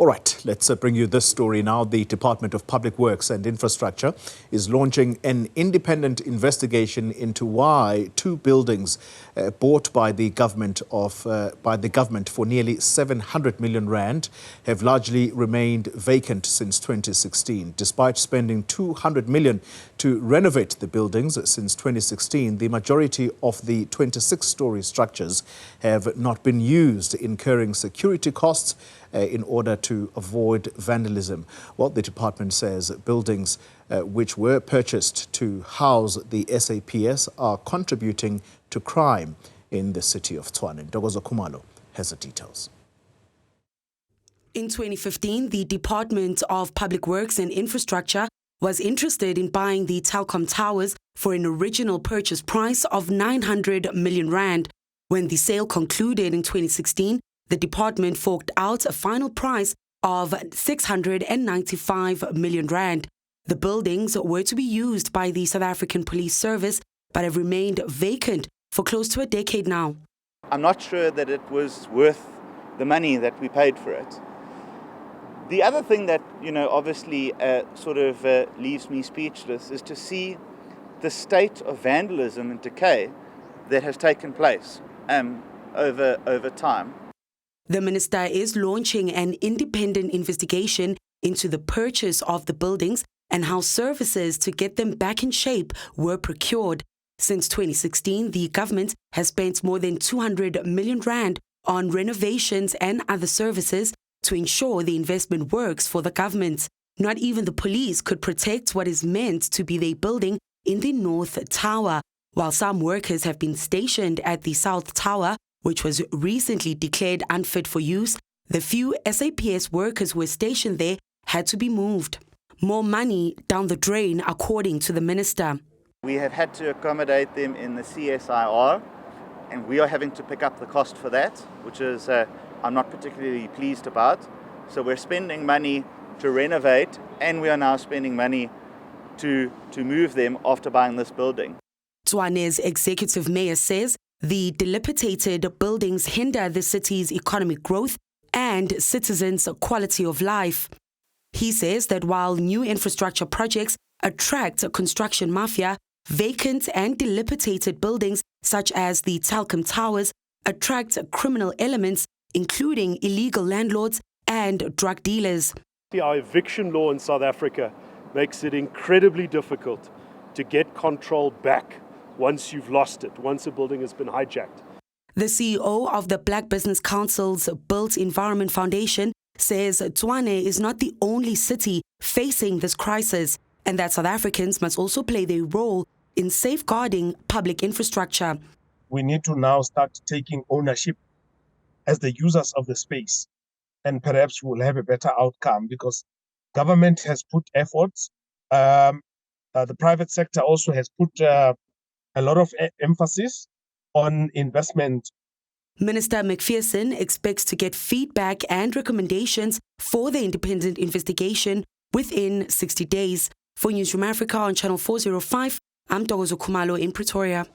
All right, let's bring you this story now. The Department of Public Works and Infrastructure is launching an independent investigation into why two buildings bought by the government for nearly 700 million rand have largely remained vacant since 2016. Despite spending 200 million to renovate the buildings since 2016, the majority of the 26-story structures have not been used, incurring security costs in order to avoid vandalism. Well, the department says buildings which were purchased to house the SAPS are contributing to crime in the city of Tshwane. Ntokozo Khumalo has the details. In 2015, the Department of Public Works and Infrastructure was interested in buying the telecom towers for an original purchase price of 900 million rand. When the sale concluded in 2016, the department forked out a final price of 695 million rand. The buildings were to be used by the South African Police Service, but have remained vacant for close to a decade now. I'm not sure that it was worth the money that we paid for it. The other thing that, obviously leaves me speechless is to see the state of vandalism and decay that has taken place over time. The minister is launching an independent investigation into the purchase of the buildings and how services to get them back in shape were procured. Since 2016, the government has spent more than 200 million rand on renovations and other services to ensure the investment works for the government. Not even the police could protect what is meant to be their building in the North Tower, while some workers have been stationed at the South Tower, which was recently declared unfit for use. The few SAPS workers who were stationed there had to be moved. More money down the drain, according to the minister. We have had to accommodate them in the CSIR, and we are having to pick up the cost for that, which is I'm not particularly pleased about. So we're spending money to renovate, and we are now spending money to move them after buying this building. Tshwane's executive mayor says the dilapidated buildings hinder the city's economic growth and citizens' quality of life. He says that while new infrastructure projects attract a construction mafia, vacant and dilapidated buildings such as the telecom towers attract criminal elements, including illegal landlords and drug dealers. Our eviction law in South Africa makes it incredibly difficult to get control back once you've lost it, once a building has been hijacked. The CEO of the Black Business Council's Built Environment Foundation says Tshwane is not the only city facing this crisis, and that South Africans must also play their role in safeguarding public infrastructure. We need to now start taking ownership as the users of the space, and perhaps we'll have a better outcome because government has put efforts. The private sector also has put a lot of emphasis on investment. Minister McPherson expects to get feedback and recommendations for the independent investigation within 60 days. For Newzroom Afrika on Channel 405, I'm Ntokozo Khumalo in Pretoria.